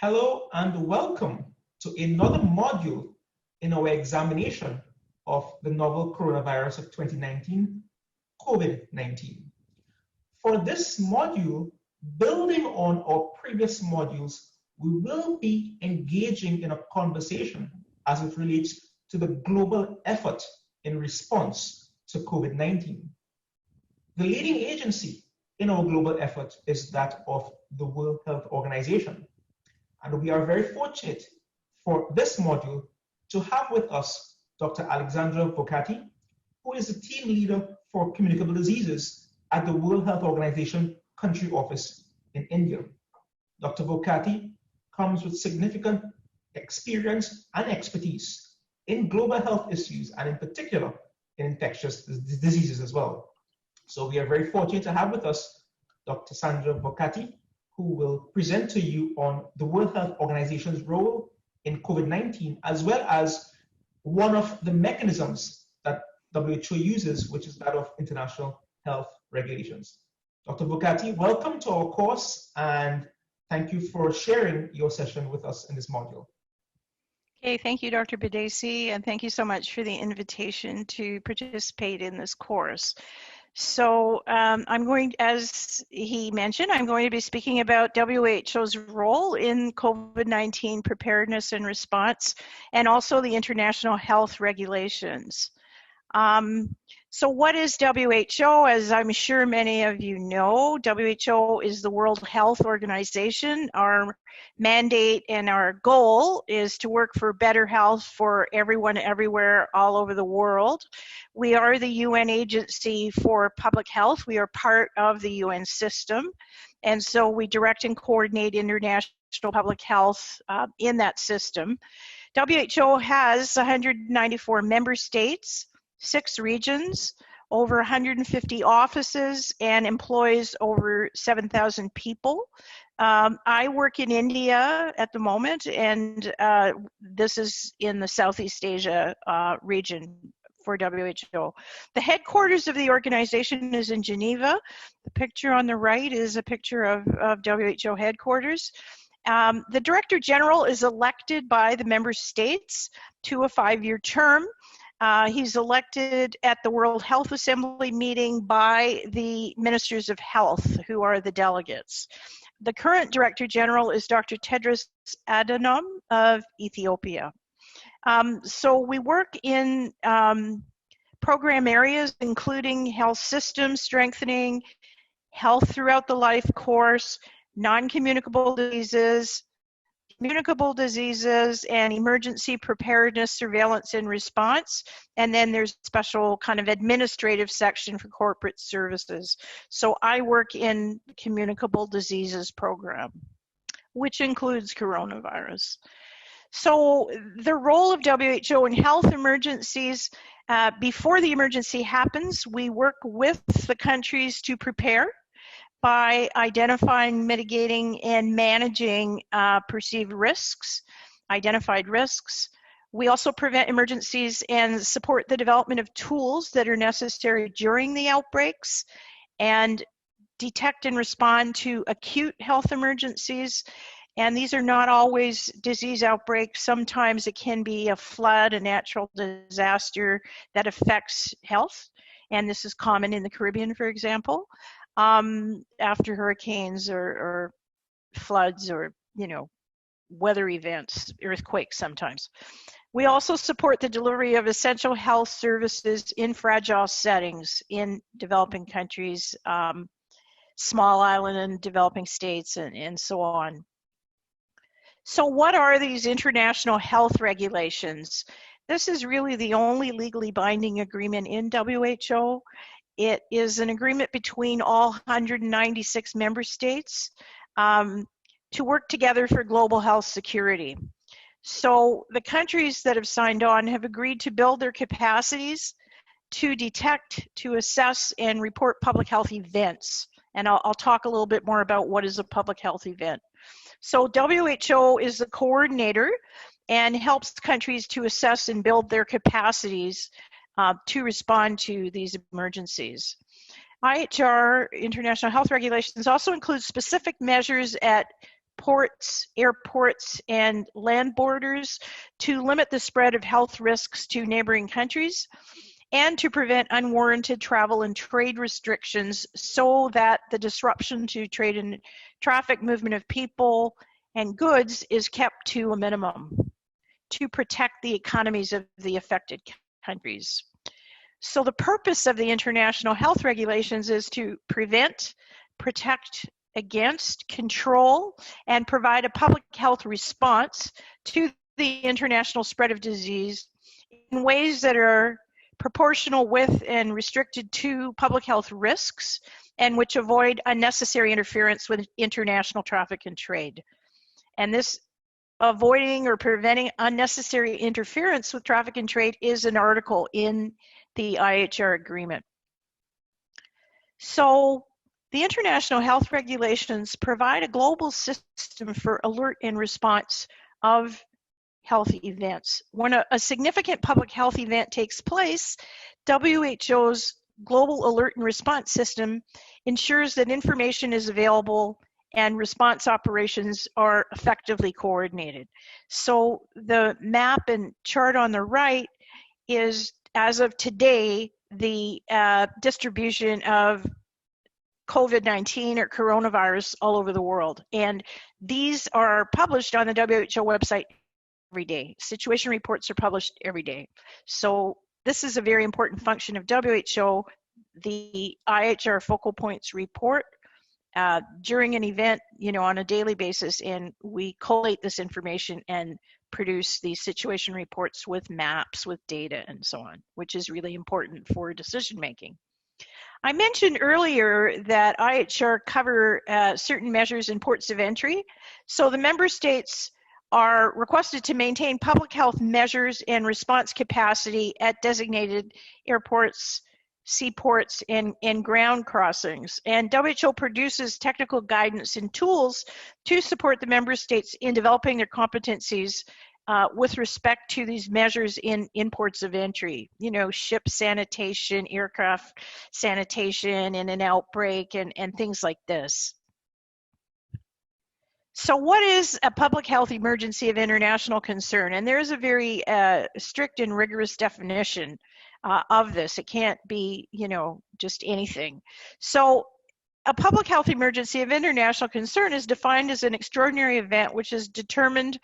Hello and welcome to another module in our examination of the novel coronavirus of 2019, COVID-19. For this module, building on our previous modules, we will be engaging in a conversation as it relates to the global effort in response to COVID-19. The leading agency in our global effort is that of the World Health Organization. And we are very fortunate for this module to have with us Dr. Alexandra Vokaty, who is the team leader for communicable diseases at the World Health Organization country office in India. Dr. Vokaty comes with significant experience and expertise in global health issues and in particular in infectious diseases as well. So we are very fortunate to have with us Dr. Sandra Vokaty, who will present to you on the World Health Organization's role in COVID-19, as well as one of the mechanisms that WHO uses, which is that of international health regulations. Dr. Vokaty, welcome to our course, and thank you for sharing your session with us in this module. Okay, thank you, Dr. Badesi, and thank you so much for the invitation to participate in this course. So as he mentioned, I'm going to be speaking about WHO's role in COVID-19 preparedness and response, and also the international health regulations. So what is WHO? As I'm sure many of you know, WHO is the World Health Organization. Our mandate and our goal is to work for better health for everyone, everywhere, all over the world. We are the UN agency for public health. We are part of the UN system. And so we direct and coordinate international public health in that system. WHO has 194 member states, 6 regions, over 150 offices, and employs over 7,000 people. I work in India at the moment, and this is in the Southeast Asia region for WHO. The headquarters of the organization is in Geneva. The picture on the right is a picture of WHO headquarters. The Director General is elected by the member states to a 5-year term. He's elected at the World Health Assembly meeting by the Ministers of Health, who are the delegates. The current Director General is Dr. Tedros Adhanom of Ethiopia. So we work in program areas including health systems strengthening, health throughout the life course, non-communicable diseases, communicable diseases, and emergency preparedness, surveillance, and response. And then there's a special kind of administrative section for corporate services. So I work in the communicable diseases program, which includes coronavirus. So the role of WHO in health emergencies, before the emergency happens, we work with the countries to prepare by identifying, mitigating, and managing perceived risks, identified risks. We also prevent emergencies and support the development of tools that are necessary during the outbreaks, and detect and respond to acute health emergencies. And these are not always disease outbreaks. Sometimes it can be a flood, a natural disaster that affects health. And this is common in the Caribbean, for example. After hurricanes or floods or, weather events, earthquakes sometimes. We also support the delivery of essential health services in fragile settings in developing countries, small island and developing states, and so on. So what are these international health regulations? This is really the only legally binding agreement in WHO. It is an agreement between all 196 member states to work together for global health security. So the countries that have signed on have agreed to build their capacities to detect, to assess, and report public health events. And I'll talk a little bit more about what is a public health event. So WHO is the coordinator and helps countries to assess and build their capacities to respond to these emergencies. IHR, International Health Regulations, also includes specific measures at ports, airports, and land borders to limit the spread of health risks to neighboring countries, and to prevent unwarranted travel and trade restrictions so that the disruption to trade and traffic movement of people and goods is kept to a minimum to protect the economies of the affected countries. So the purpose of the international health regulations is to prevent, protect against, control, and provide a public health response to the international spread of disease in ways that are proportional with and restricted to public health risks, and which avoid unnecessary interference with international traffic and trade. And this avoiding or preventing unnecessary interference with traffic and trade is an article in the IHR agreement. So the international health regulations provide a global system for alert and response of health events. When a significant public health event takes place, WHO's global alert and response system ensures that information is available and response operations are effectively coordinated. So the map and chart on the right is, as of today, the distribution of COVID-19 or coronavirus all over the world. And these are published on the WHO website every day. Situation reports are published every day. So this is a very important function of WHO. The IHR focal points report during an event, on a daily basis, and we collate this information and produce these situation reports with maps, with data, and so on, which is really important for decision making. I mentioned earlier that IHR cover certain measures in ports of entry. So the member states are requested to maintain public health measures and response capacity at designated airports, seaports, and ground crossings. And WHO produces technical guidance and tools to support the member states in developing their competencies with respect to these measures in ports of entry, ship sanitation, aircraft sanitation in an outbreak, and things like this. So what is a public health emergency of international concern? And there is a very strict and rigorous definition of this. It can't be, just anything. So a public health emergency of international concern is defined as an extraordinary event which is determined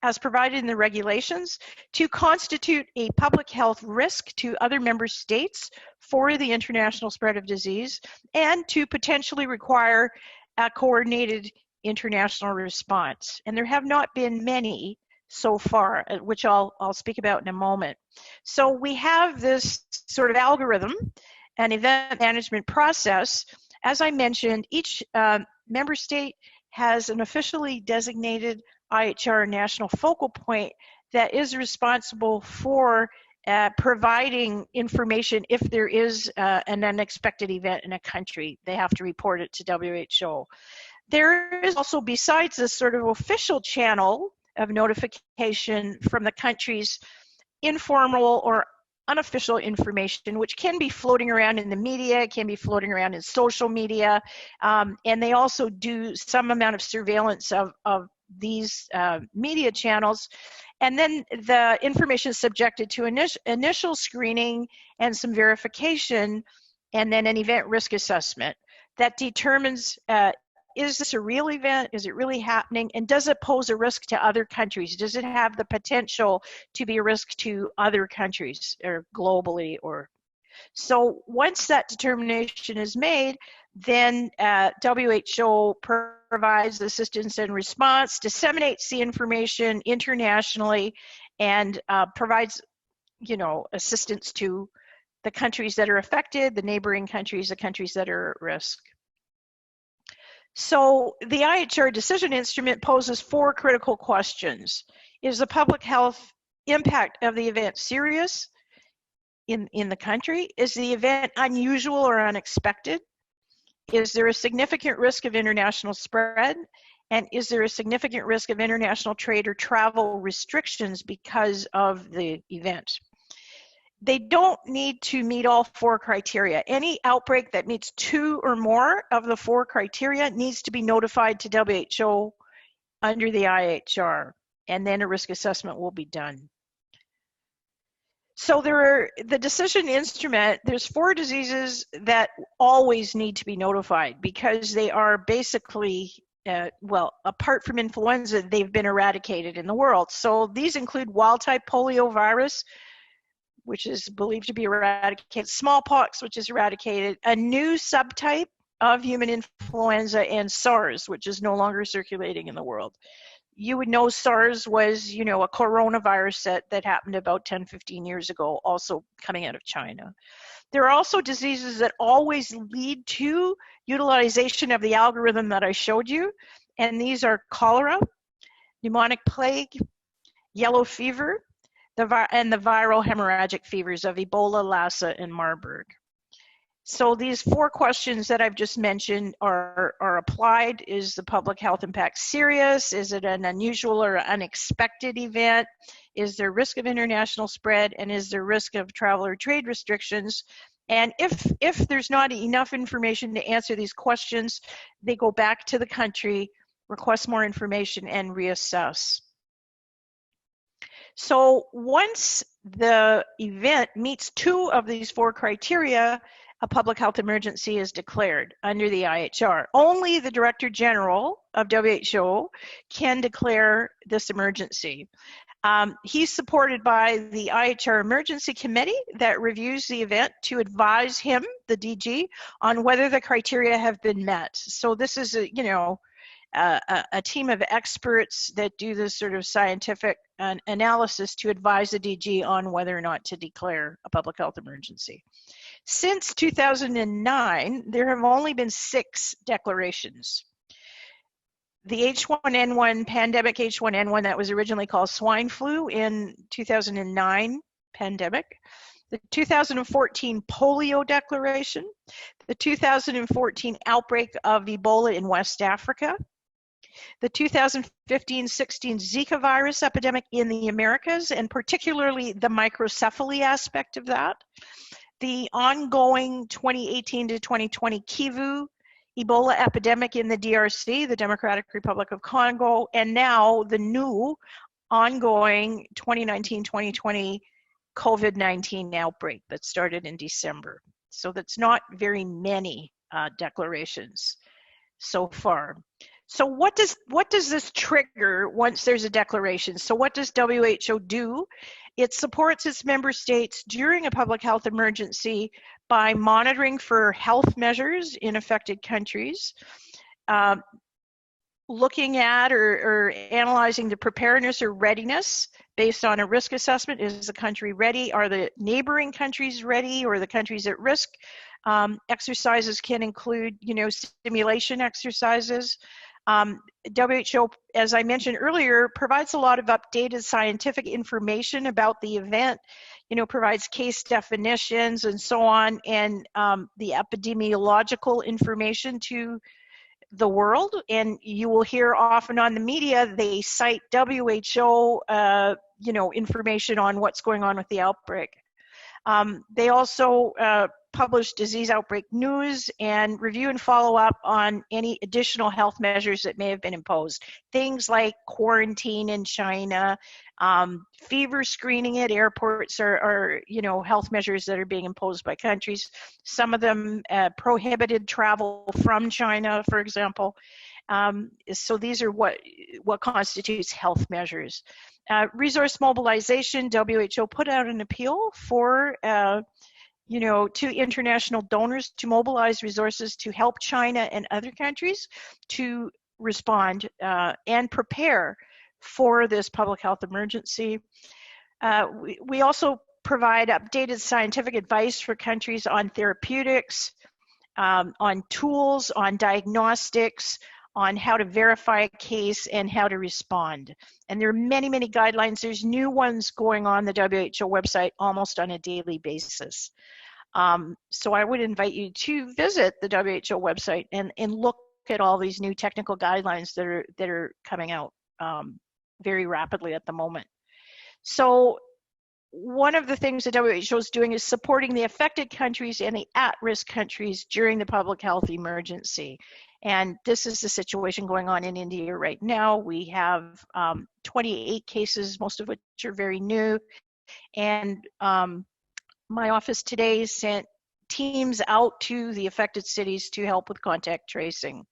as provided in the regulations to constitute a public health risk to other member states for the international spread of disease and to potentially require a coordinated international response. And there have not been many so far, which I'll speak about in a moment. So we have this sort of algorithm, an event management process. As I mentioned, each member state has an officially designated IHR national focal point that is responsible for providing information if there is an unexpected event in a country. They have to report it to WHO. There is also, besides this sort of official channel of notification from the countries, informal or unofficial information, which can be floating around in the media, can be floating around in social media, and they also do some amount of surveillance of these media channels. And then the information is subjected to initial screening and some verification, and then an event risk assessment that determines is this a real event? Is it really happening? And does it pose a risk to other countries? Does it have the potential to be a risk to other countries or globally? So once that determination is made, then WHO provides assistance and response, disseminates the information internationally, and provides, assistance to the countries that are affected, the neighboring countries, the countries that are at risk. So the IHR decision instrument poses 4 critical questions. Is the public health impact of the event serious in the country? Is the event unusual or unexpected? Is there a significant risk of international spread? And is there a significant risk of international trade or travel restrictions because of the event? They don't need to meet all 4 criteria. Any outbreak that meets 2 or more of the 4 criteria needs to be notified to WHO under the IHR, and then a risk assessment will be done. So the decision instrument, there's 4 diseases that always need to be notified because they are basically, well, apart from influenza, they've been eradicated in the world. So these include wild-type poliovirus, which is believed to be eradicated, smallpox, which is eradicated, a new subtype of human influenza, and SARS, which is no longer circulating in the world. You would know SARS was, a coronavirus that happened about 10, 15 years ago, also coming out of China. There are also diseases that always lead to utilization of the algorithm that I showed you, and these are cholera, pneumonic plague, yellow fever, and the viral hemorrhagic fevers of Ebola, Lassa, and Marburg. So these 4 questions that I've just mentioned are applied. Is the public health impact serious? Is it an unusual or unexpected event? Is there risk of international spread? And is there risk of travel or trade restrictions? And if there's not enough information to answer these questions, they go back to the country, request more information, and reassess. So once the event meets 2 of these 4 criteria, a public health emergency is declared under the IHR. Only the Director General of WHO can declare this emergency. He's supported by the IHR Emergency Committee that reviews the event to advise him, the DG, on whether the criteria have been met. So this is a team of experts that do this sort of scientific analysis to advise the DG on whether or not to declare a public health emergency. Since 2009, there have only been 6 declarations. The H1N1 pandemic, H1N1 that was originally called swine flu in 2009 pandemic, the 2014 polio declaration, the 2014 outbreak of Ebola in West Africa, the 2015-16 Zika virus epidemic in the Americas, and particularly the microcephaly aspect of that, the ongoing 2018 to 2020 Kivu Ebola epidemic in the DRC, the Democratic Republic of Congo, and now the new ongoing 2019-2020 COVID-19 outbreak that started in December. So that's not very many declarations so far. So what does this trigger once there's a declaration? So what does WHO do? It supports its member states during a public health emergency by monitoring for health measures in affected countries, looking at or analyzing the preparedness or readiness based on a risk assessment. Is the country ready? Are the neighboring countries ready, or the countries at risk? Exercises can include, simulation exercises. WHO, as I mentioned earlier, provides a lot of updated scientific information about the event, provides case definitions and so on, and the epidemiological information to the world. And you will hear often on the media, they cite WHO, information on what's going on with the outbreak. They also publish disease outbreak news and review and follow up on any additional health measures that may have been imposed. Things like quarantine in China, fever screening at airports are health measures that are being imposed by countries. Some of them prohibited travel from China, for example. So these are what constitutes health measures. Resource mobilization, WHO put out an appeal for to international donors to mobilize resources to help China and other countries to respond and prepare for this public health emergency. We also provide updated scientific advice for countries on therapeutics, on tools, on diagnostics, on how to verify a case and how to respond. And there are many, many guidelines. There's new ones going on the WHO website almost on a daily basis. So I would invite you to visit the WHO website and look at all these new technical guidelines that are coming out very rapidly at the moment. So one of the things the WHO is doing is supporting the affected countries and the at-risk countries during the public health emergency. And this is the situation going on in India right now. We have 28 cases, most of which are very new. And my office today sent teams out to the affected cities to help with contact tracing.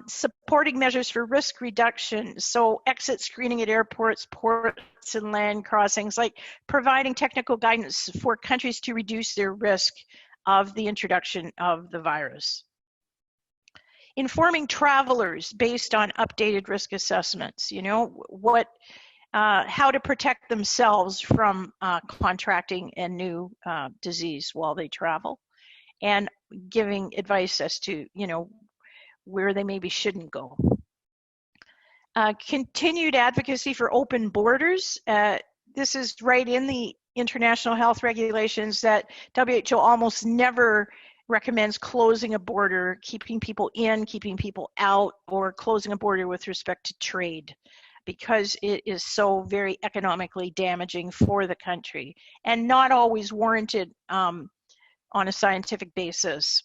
Supporting measures for risk reduction, so exit screening at airports, ports, and land crossings, like providing technical guidance for countries to reduce their risk of the introduction of the virus. Informing travelers based on updated risk assessments, how to protect themselves from contracting a new disease while they travel, and giving advice as to, where they maybe shouldn't go. Continued advocacy for open borders. This is right in the international health regulations that WHO almost never recommends closing a border, keeping people in, keeping people out, or closing a border with respect to trade, because it is so very economically damaging for the country and not always warranted on a scientific basis.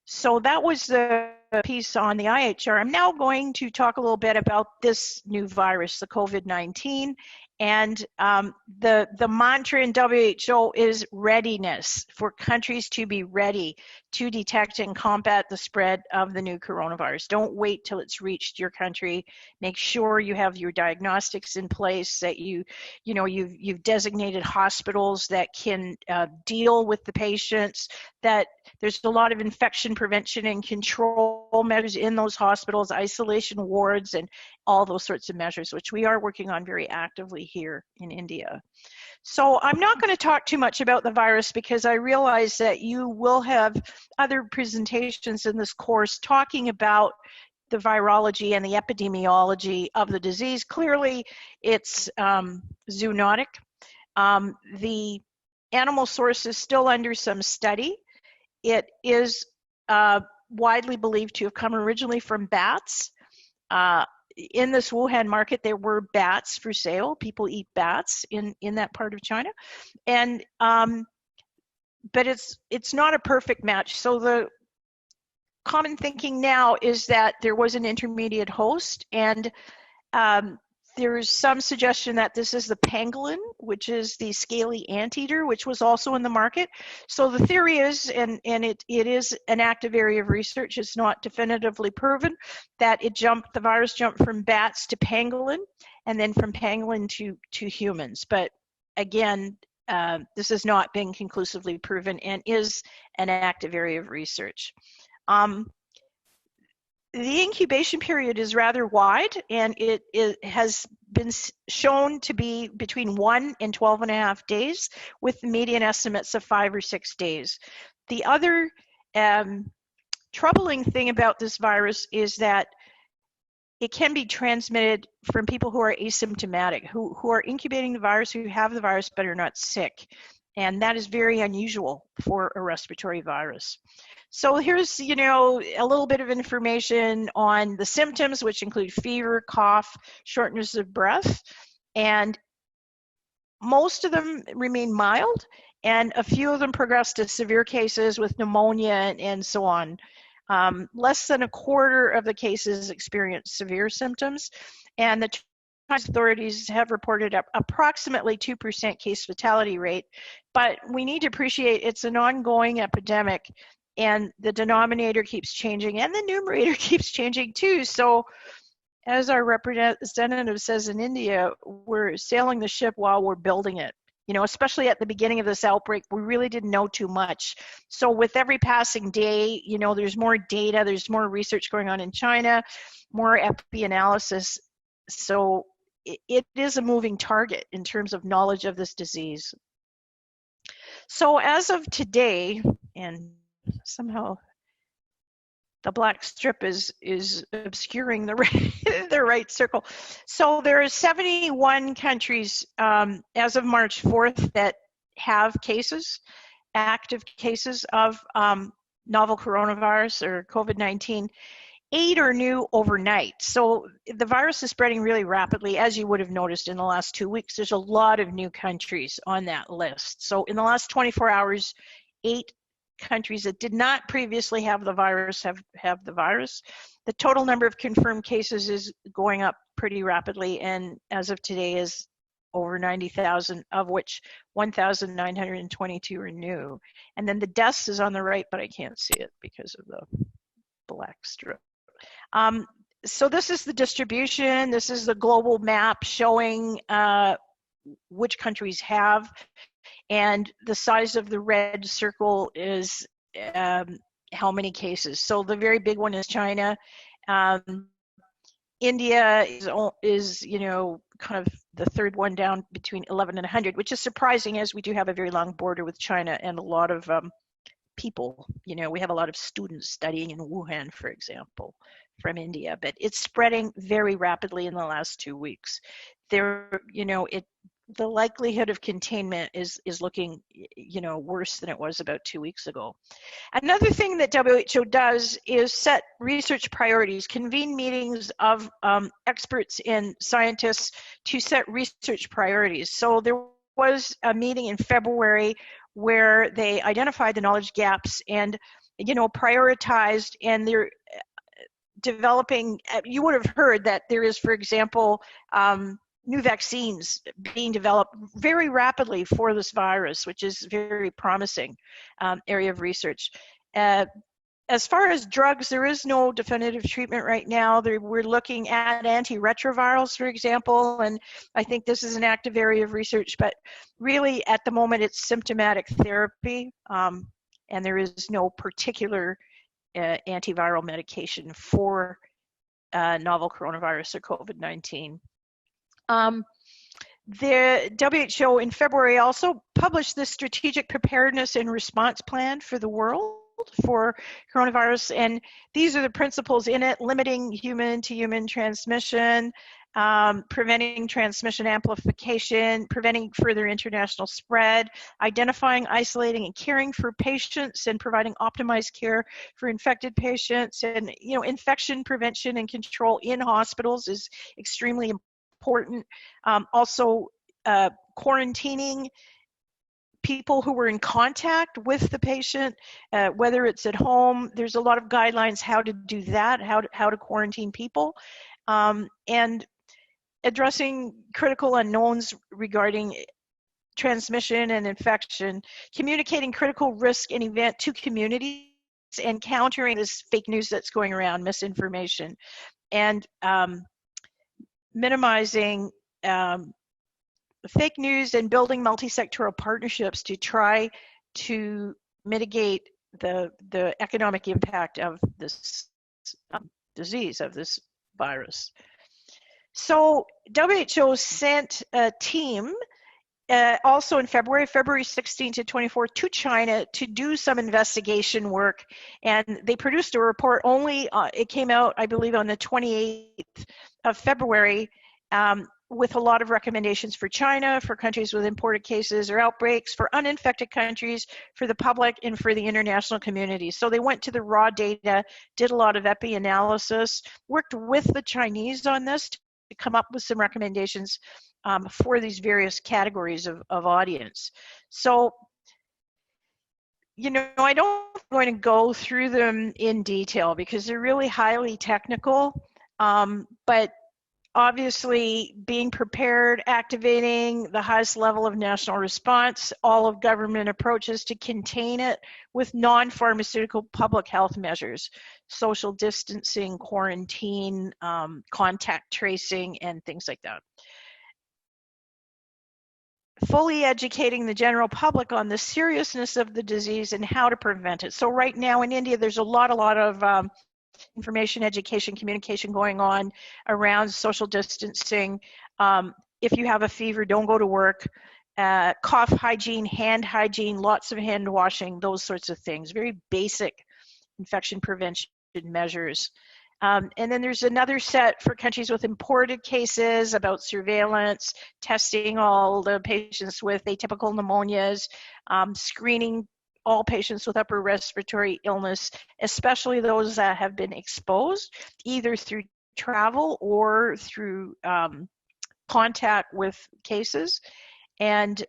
So that was the piece on the IHR. I'm now going to talk a little bit about this new virus, the COVID-19. And the mantra in WHO is readiness, for countries to be ready to detect and combat the spread of the new coronavirus. Don't wait till it's reached your country. Make sure you have your diagnostics in place, that you've designated hospitals that can deal with the patients, that there's a lot of infection prevention and control measures in those hospitals, isolation wards, and all those sorts of measures, which we are working on very actively here in India. So I'm not going to talk too much about the virus, because I realize that you will have other presentations in this course talking about the virology and the epidemiology of the disease. Clearly, it's zoonotic. The animal source is still under some study. It is widely believed to have come originally from bats. In this Wuhan market, there were bats for sale. People eat bats in that part of China, and but it's not a perfect match. So the common thinking now is that there was an intermediate host, and there's some suggestion that this is the pangolin, which is the scaly anteater, which was also in the market. So the theory is, and it is an active area of research, it's not definitively proven, that the virus jumped from bats to pangolin, and then from pangolin to humans. But again, this has not been conclusively proven and is an active area of research. The incubation period is rather wide, and it has been shown to be between 1 and 12.5 days, with median estimates of 5 or 6 days. The other troubling thing about this virus is that it can be transmitted from people who are asymptomatic, who are incubating the virus, who have the virus but are not sick. And that is very unusual for a respiratory virus. So here's, a little bit of information on the symptoms, which include fever, cough, shortness of breath, and most of them remain mild, and a few of them progress to severe cases with pneumonia and so on. Less than a quarter of the cases experience severe symptoms, and the authorities have reported approximately 2% case fatality rate, but we need to appreciate it's an ongoing epidemic, and the denominator keeps changing and the numerator keeps changing too. So as our representative says in India, we're sailing the ship while we're building it. Especially at the beginning of this outbreak, we really didn't know too much. So with every passing day, there's more data, there's more research going on in China, more epi analysis. So it is a moving target in terms of knowledge of this disease. So as of today, and somehow the black strip is obscuring the right circle. So there are 71 countries as of March 4th that have cases, active cases of novel coronavirus or COVID-19. 8 are new overnight. So the virus is spreading really rapidly, as you would have noticed in the last 2 weeks. There's a lot of new countries on that list. So in the last 24 hours, 8 countries that did not previously have the virus have the virus. The total number of confirmed cases is going up pretty rapidly, and as of today is over 90,000, of which 1,922 are new. And then the deaths is on the right, but I can't see it because of the black strip. So this is the distribution. This is the global map showing which countries have, and the size of the red circle is how many cases. So the very big one is China. India is kind of the third one down between 11 and 100, which is surprising, as we do have a very long border with China and a lot of people. We have a lot of students studying in Wuhan, for example, from India, but it's spreading very rapidly in the last 2 weeks. The likelihood of containment is looking, worse than it was about 2 weeks ago. Another thing that WHO does is set research priorities, convene meetings of experts and scientists to set research priorities. So there was a meeting in February where they identified the knowledge gaps and, prioritized, and they're developing. You would have heard that there is, for example, new vaccines being developed very rapidly for this virus, which is very promising area of research. As far as drugs, there is no definitive treatment right now. We're looking at antiretrovirals, for example, and I think this is an active area of research, but really at the moment it's symptomatic therapy, and there is no particular antiviral medication for novel coronavirus or COVID-19. The WHO in February also published the Strategic Preparedness and Response Plan for the world for coronavirus, and these are the principles in it: limiting human-to-human transmission, preventing transmission amplification, preventing further international spread, identifying, isolating, and caring for patients, and providing optimized care for infected patients. And infection prevention and control in hospitals is extremely important. Also, quarantining people who were in contact with the patient, whether it's at home. There's a lot of guidelines how to do that, how to quarantine people, and addressing critical unknowns regarding transmission and infection, communicating critical risk and event to communities, and countering this fake news that's going around, misinformation, and minimizing fake news and building multi-sectoral partnerships to try to mitigate the economic impact of this disease, of this virus. So WHO sent a team also in February 16 to 24 to China to do some investigation work, and they produced a report it came out, I believe, on the 28th of February, with a lot of recommendations for China, for countries with imported cases or outbreaks, for uninfected countries, for the public, and for the international community. So they went to the raw data, did a lot of epi analysis, worked with the Chinese on this to come up with some recommendations for these various categories of audience. So, I don't going to go through them in detail because they're really highly technical, but obviously being prepared, activating the highest level of national response, all of government approaches to contain it with non-pharmaceutical public health measures, social distancing, quarantine, contact tracing, and things like that. Fully educating the general public on the seriousness of the disease and how to prevent it. So right now in India, there's a lot of information, education, communication going on around social distancing. If you have a fever, don't go to work. Cough hygiene, hand hygiene, lots of hand washing, those sorts of things. Very basic infection prevention measures. And then there's another set for countries with imported cases about surveillance, testing all the patients with atypical pneumonias, screening all patients with upper respiratory illness, especially those that have been exposed either through travel or through contact with cases, and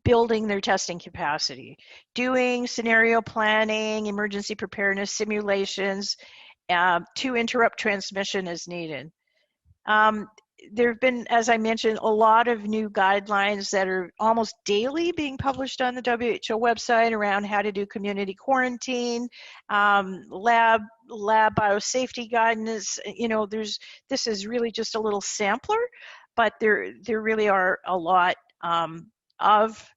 building their testing capacity, doing scenario planning, emergency preparedness simulations to interrupt transmission as needed. There have been, as I mentioned, a lot of new guidelines that are almost daily being published on the WHO website around how to do community quarantine, lab biosafety guidance. You know, this is really just a little sampler, but there really are a lot of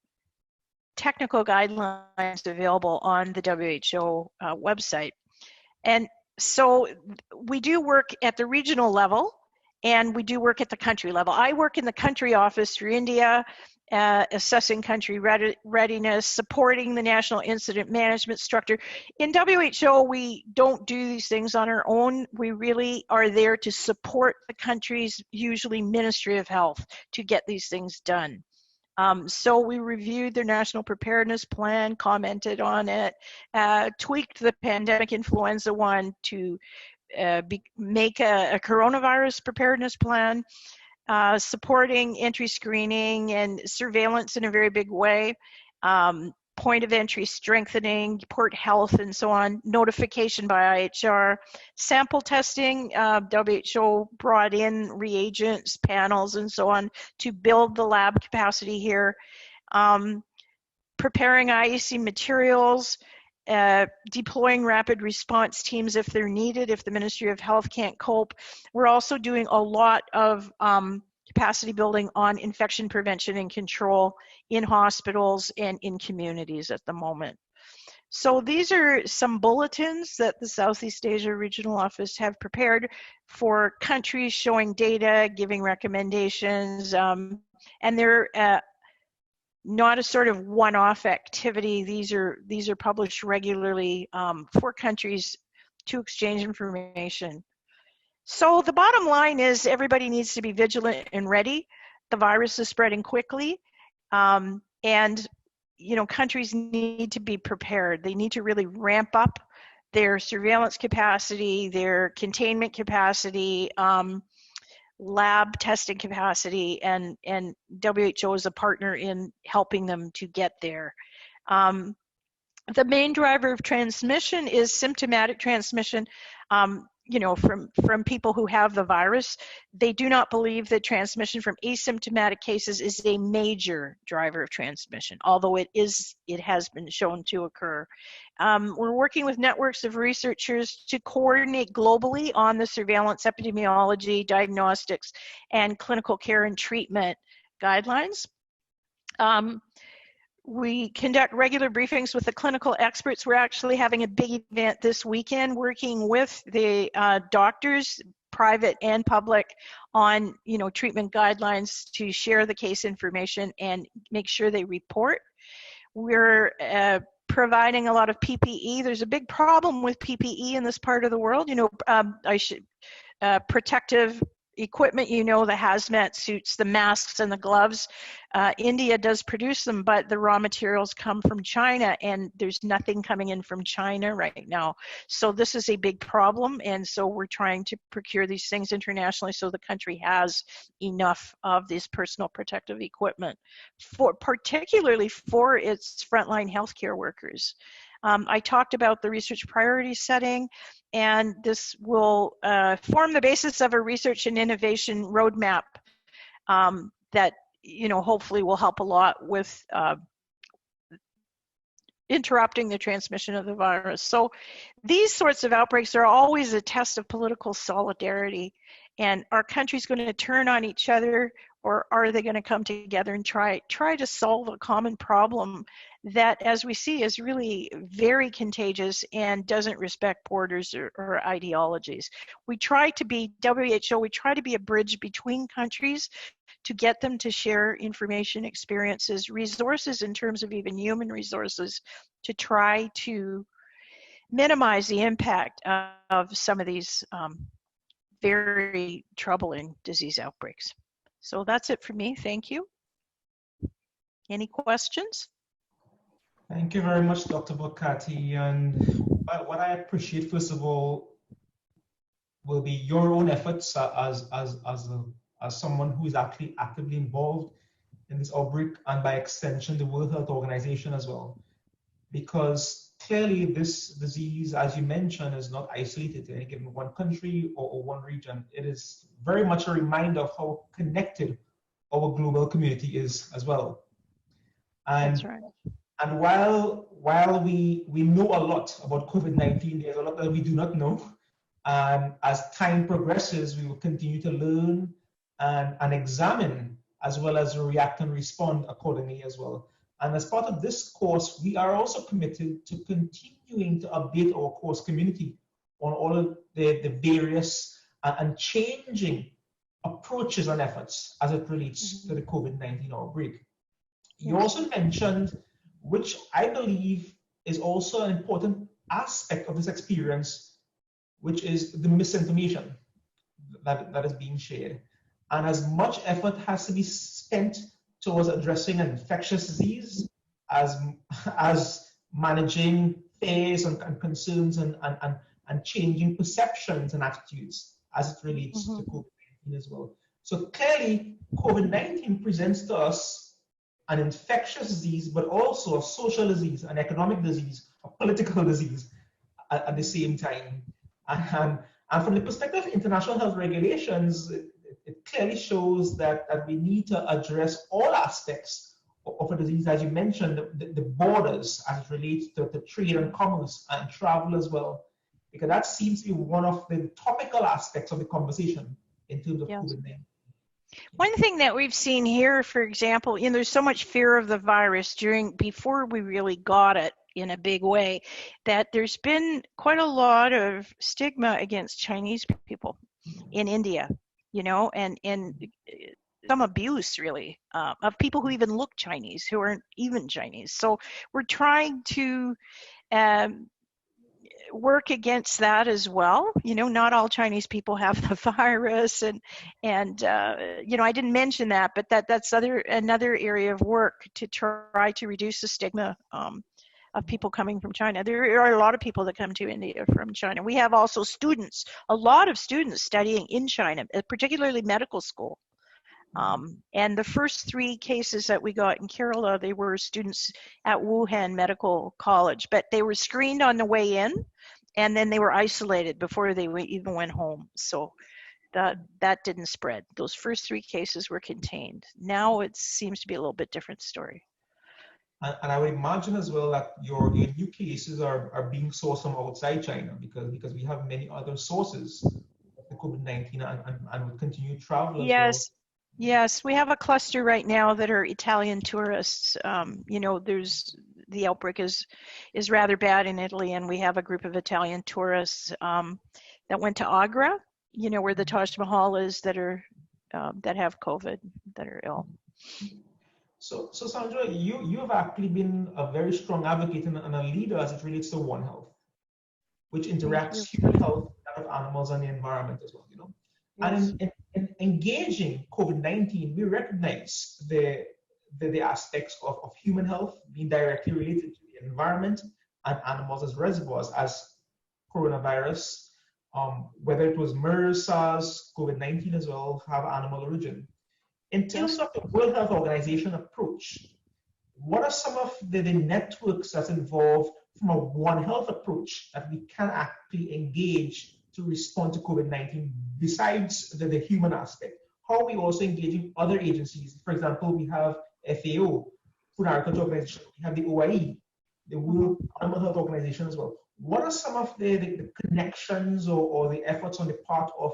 technical guidelines available on the WHO website. And so we do work at the regional level, and we do work at the country level. I work in the country office for India, assessing country readiness, supporting the national incident management structure. In WHO, we don't do these things on our own. We really are there to support the country's, usually Ministry of Health, to get these things done. So we reviewed their national preparedness plan, commented on it, tweaked the pandemic influenza one to make a coronavirus preparedness plan, supporting entry screening and surveillance in a very big way, point of entry strengthening, port health and so on, notification by IHR, sample testing. WHO brought in reagents, panels and so on to build the lab capacity here. Preparing IEC materials, deploying rapid response teams if they're needed, if the Ministry of Health can't cope. We're also doing a lot of capacity building on infection prevention and control in hospitals and in communities at the moment. So these are some bulletins that the Southeast Asia Regional Office have prepared for countries, showing data, giving recommendations, and they're not a sort of one-off activity. These are published regularly for countries to exchange information. So the bottom line is everybody needs to be vigilant and ready. The virus is spreading quickly, and you know, countries need to be prepared. They need to really ramp up their surveillance capacity, their containment capacity, lab testing capacity, and WHO is a partner in helping them to get there. The main driver of transmission is symptomatic transmission, you know, from people who have the virus. They do not believe that transmission from asymptomatic cases is a major driver of transmission, although it has been shown to occur. We're working with networks of researchers to coordinate globally on the surveillance, epidemiology, diagnostics, and clinical care and treatment guidelines. We conduct regular briefings with the clinical experts. We're actually having a big event this weekend working with the doctors, private and public, on, you know, treatment guidelines to share the case information and make sure they report. We're providing a lot of PPE. There's a big problem with PPE in this part of the world. You know, protective equipment, you know, the hazmat suits, the masks and the gloves. India does produce them, but the raw materials come from China, and there's nothing coming in from China right now. So this is a big problem, and so we're trying to procure these things internationally so the country has enough of this personal protective equipment, particularly for its frontline healthcare workers. I talked about the research priority setting, and this will form the basis of a research and innovation roadmap that, you know, hopefully will help a lot with interrupting the transmission of the virus. So these sorts of outbreaks are always a test of political solidarity. And are countries going to turn on each other, or are they going to come together and try to solve a common problem that, as we see, is really very contagious and doesn't respect borders or ideologies? We try to be, WHO, we try to be a bridge between countries to get them to share information, experiences, resources in terms of even human resources, to try to minimize the impact of some of these very troubling disease outbreaks. So that's it for me. Thank you. Any questions? Thank you very much, Dr. Vokaty. And what I appreciate, first of all, will be your own efforts as someone who is actually actively involved in this outbreak, and by extension, the World Health Organization as well. Because clearly this disease, as you mentioned, is not isolated to any given one country or one region. It is very much a reminder of how connected our global community is as well. And, That's right. and while we know a lot about COVID-19, there's a lot that we do not know. And as time progresses, we will continue to learn and examine, as well as react and respond accordingly as well. And as part of this course, we are also committed to continuing to update our course community on all of the various and changing approaches and efforts as it relates to the COVID-19 outbreak. You also mentioned, which I believe is also an important aspect of this experience, which is the misinformation that is being shared. And as much effort has to be spent towards addressing an infectious disease as managing fears and concerns and changing perceptions and attitudes as it relates to COVID-19 as well. So clearly, COVID-19 presents to us an infectious disease, but also a social disease, an economic disease, a political disease at the same time. And from the perspective of international health regulations, it clearly shows that we need to address all aspects of a disease, as you mentioned, the borders as it relates to trade and commerce and travel as well, because that seems to be one of the topical aspects of the conversation in terms of COVID-19. One thing that we've seen here, for example, there's so much fear of the virus before we really got it in a big way, that there's been quite a lot of stigma against Chinese people in India, and some abuse really of people who even look Chinese, who aren't even Chinese. So we're trying to work against that as well. Not all Chinese people have the virus, and I didn't mention that, but that's another area of work to try to reduce the stigma of people coming from China. There are a lot of people that come to India from China. We have also a lot of students studying in China, particularly medical school. And the first 3 cases that we got in Kerala, they were students at Wuhan Medical College, but they were screened on the way in, and then they were isolated before they even went home. So that didn't spread. Those first 3 cases were contained. Now it seems to be a little bit different story. And I would imagine as well that your new cases are being sourced from outside China, because we have many other sources of the COVID-19 and will continue travel as well. Yes, we have a cluster right now that are Italian tourists. The outbreak is rather bad in Italy, and we have a group of Italian tourists that went to Agra, where the Taj Mahal is, that have COVID, that are ill. So Sandra, you have actually been a very strong advocate and a leader as it relates to One Health, which interacts human health, that of animals, and the environment as well. Yes. And in engaging COVID-19, we recognize the aspects of human health being directly related to the environment and animals as reservoirs, as coronavirus, whether it was MERS, SARS, COVID-19 as well, have animal origin. In terms of the World Health Organization approach, what are some of the networks that's involved from a One Health approach that we can actually engage to respond to COVID-19 besides the human aspect? How are we also engaging other agencies? For example, we have FAO, Food and Agriculture Organization, we have the OIE, the World Animal Health Organization as well. What are some of the connections or the efforts on the part of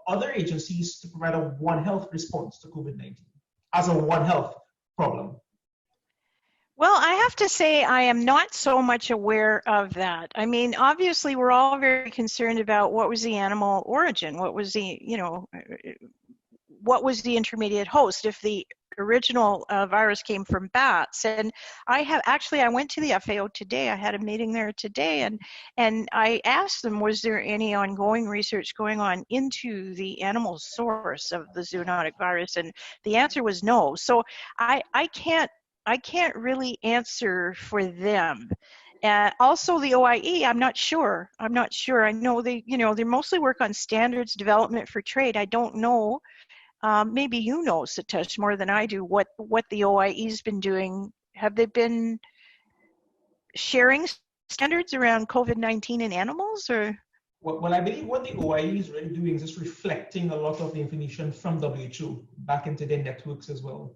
other agencies to provide a One Health response to COVID-19 as a One Health problem? Well, I have to say I am not so much aware of that. I mean, obviously, we're all very concerned about what was the animal origin, what was the intermediate host, if the original virus came from bats. And I went to the FAO today. I had a meeting there today, and I asked them, was there any ongoing research going on into the animal source of the zoonotic virus? And the answer was no. So I can't really answer for them. Also, the OIE, I'm not sure. I know they mostly work on standards development for trade. I don't know maybe you know, Satish, more than I do, what the OIE's been doing. Have they been sharing standards around COVID-19 in animals, or? Well, I believe what the OIE is really doing is just reflecting a lot of the information from WHO back into their networks as well.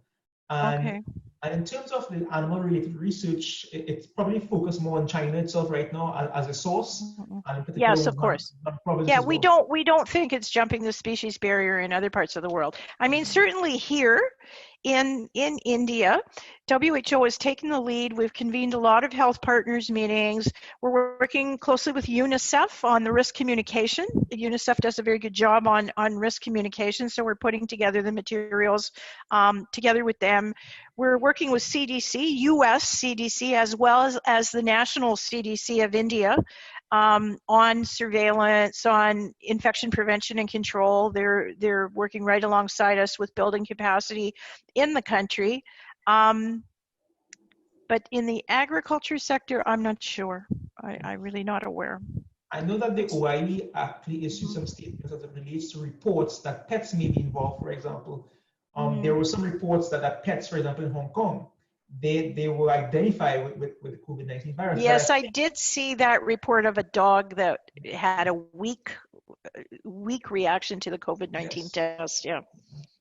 Okay. And in terms of the animal-related research, it's probably focused more on China itself right now as a source, and in particular, Yes, of course. provinces Yeah, as we well. don't think it's jumping the species barrier in other parts of the world. I mean, certainly here in India, WHO has taken the lead. We've convened a lot of health partners meetings. We're working closely with UNICEF on the risk communication. UNICEF does a very good job on risk communication, so we're putting together the materials together with them. We're working with CDC, US CDC, as well as the national CDC of India, on surveillance, on infection prevention and control. They're working right alongside us with building capacity in the country. But in the agriculture sector, I'm not sure. I'm really not aware. I know that the OIE actually issued some statements as it relates to reports that pets may be involved, for example. There were some reports that pets, for example, in Hong Kong, they were identified with the COVID-19 virus. Yes, I did see that report of a dog that had a weak reaction to the COVID-19 test. Yeah.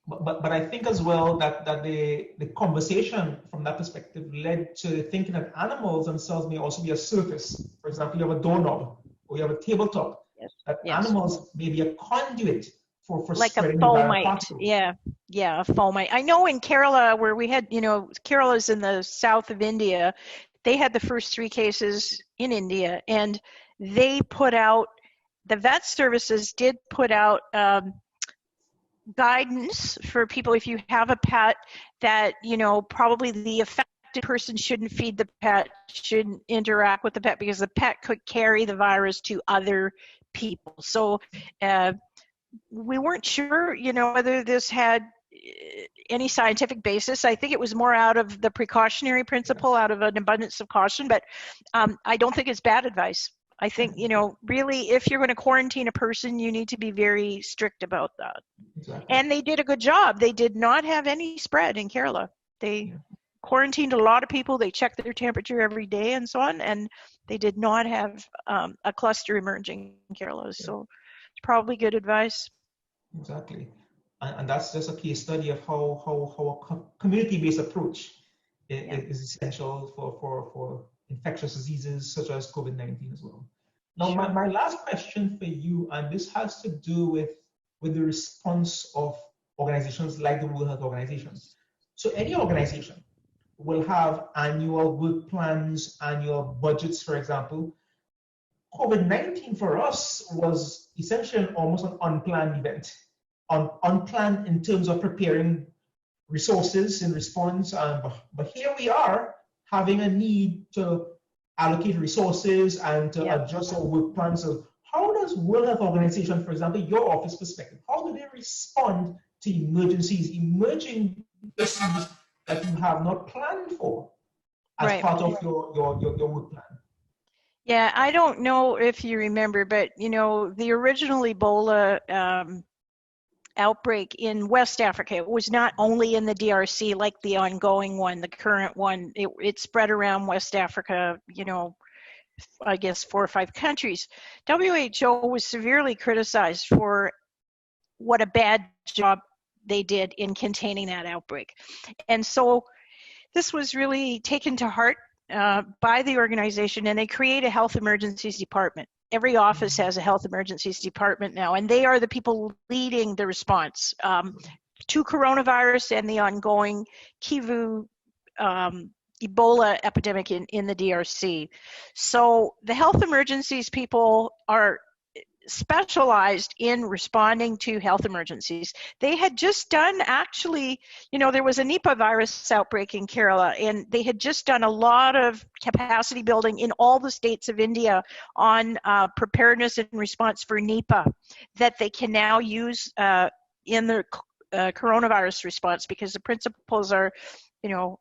But I think as well that the conversation from that perspective led to thinking that animals themselves may also be a surface. For example, you have a doorknob or you have a tabletop. Yes. That animals may be a conduit for like a spreading the virus fomite. particles. Yeah, a fomite. I know in Kerala, where we had, Kerala's in the south of India, they had the first 3 cases in India, and they put out, the vet services did put out guidance for people, if you have a pet, that probably the affected person shouldn't feed the pet, shouldn't interact with the pet, because the pet could carry the virus to other people. So we weren't sure whether this had any scientific basis. I think it was more out of the precautionary principle, out of an abundance of caution, but I don't think it's bad advice. I think, really, if you're going to quarantine a person, you need to be very strict about that. Exactly. And they did a good job. They did not have any spread in Kerala. They quarantined a lot of people. They checked their temperature every day and so on. And they did not have a cluster emerging in Kerala. So it's probably good advice. Exactly. And that's just a case study of how a community-based approach is essential for infectious diseases such as COVID-19 as well. Now, my last question for you, and this has to do with the response of organizations like the World Health Organization. So any organization will have annual work plans, annual budgets, for example. COVID-19 for us was essentially almost an unplanned event, unplanned in terms of preparing resources in response. But here we are having a need to allocate resources and to adjust our work plans. So how does World Health Organization, for example, your office perspective, how do they respond to emergencies, emerging issues that you have not planned for as part of your work plan? Yeah, I don't know if you remember, but the original Ebola outbreak in West Africa, it was not only in the DRC like the ongoing one, the current one. It spread around West Africa, I guess 4 or 5 countries. WHO was severely criticized for what a bad job they did in containing that outbreak. And so this was really taken to heart by the organization, and they create a health emergencies department. Every office has a health emergencies department now, and they are the people leading the response to coronavirus and the ongoing Kivu Ebola epidemic in the DRC. So the health emergencies people are specialized in responding to health emergencies. They had just done, actually, there was a Nipah virus outbreak in Kerala, and they had just done a lot of capacity building in all the states of India on preparedness and response for Nipah that they can now use in the coronavirus response, because the principles are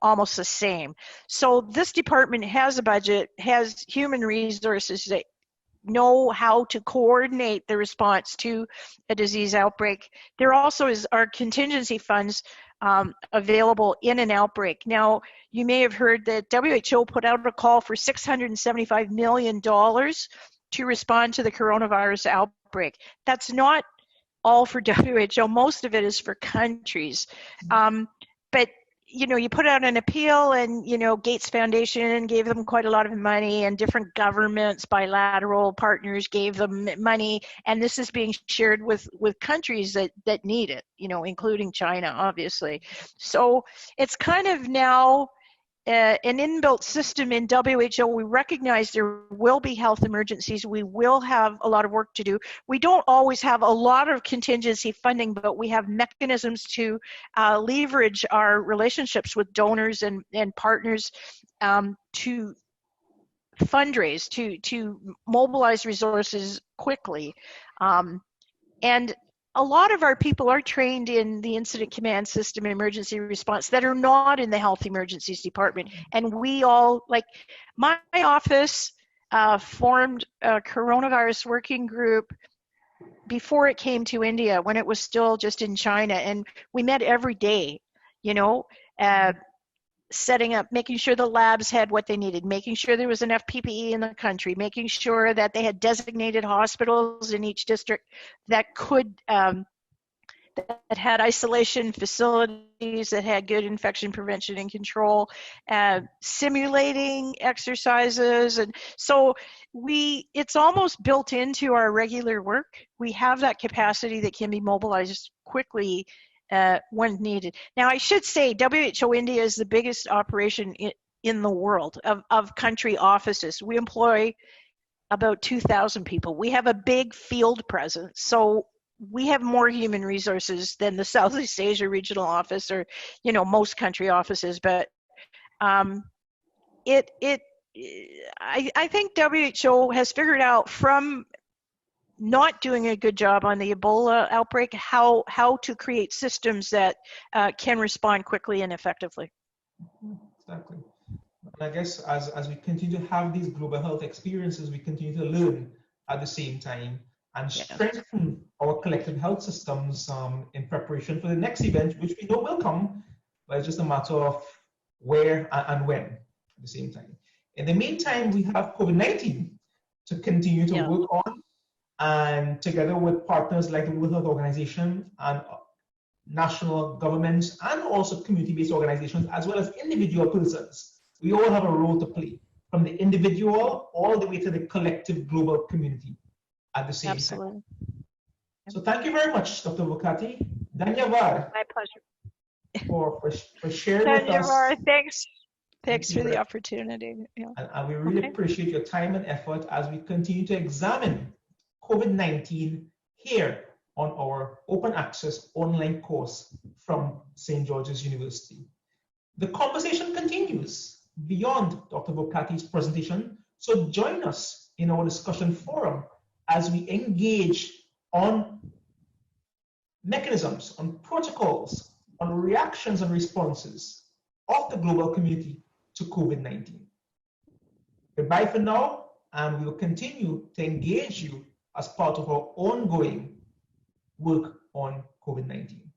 almost the same. So this department has a budget, has human resources that know how to coordinate the response to a disease outbreak. There also are contingency funds available in an outbreak. Now, you may have heard that WHO put out a call for $675 million to respond to the coronavirus outbreak. That's not all for WHO. Most of it is for countries. But you put out an appeal, and Gates Foundation gave them quite a lot of money, and different governments, bilateral partners gave them money, and this is being shared with countries that need it, including China, obviously. So it's kind of now an inbuilt system in WHO. We recognize there will be health emergencies. We will have a lot of work to do. We don't always have a lot of contingency funding, but we have mechanisms to leverage our relationships with donors and partners to fundraise, to mobilize resources quickly. And a lot of our people are trained in the incident command system, emergency response, that are not in the health emergencies department. And we all, like my office, formed a coronavirus working group before it came to India, when it was still just in China. And we met every day, setting up, making sure the labs had what they needed, making sure there was enough PPE in the country, making sure that they had designated hospitals in each district that could, that had isolation facilities, that had good infection prevention and control, simulating exercises. And so it's almost built into our regular work. We have that capacity that can be mobilized quickly when needed. Now, I should say WHO India is the biggest operation in the world of country offices. We employ about 2,000 people. We have a big field presence. So we have more human resources than the Southeast Asia regional office, or, most country offices. But I think WHO has figured out, from not doing a good job on the Ebola outbreak, how to create systems that can respond quickly and effectively. Exactly. And I guess as we continue to have these global health experiences, we continue to learn at the same time and strengthen our collective health systems in preparation for the next event, which we know will come, but it's just a matter of where and when at the same time. In the meantime, we have COVID-19 to continue to work on, and together with partners like the World Health Organization and national governments, and also community-based organizations, as well as individual persons, we all have a role to play, from the individual all the way to the collective global community at the same time. So thank you very much, Dr. Vokaty. Dhanyavad. My pleasure. For sharing with us. Thanks for the opportunity. And we really appreciate your time and effort as we continue to examine COVID-19 here on our open access online course from St. George's University. The conversation continues beyond Dr. Vokaty's presentation, so join us in our discussion forum as we engage on mechanisms, on protocols, on reactions and responses of the global community to COVID-19. Goodbye for now, and we will continue to engage you as part of our ongoing work on COVID-19.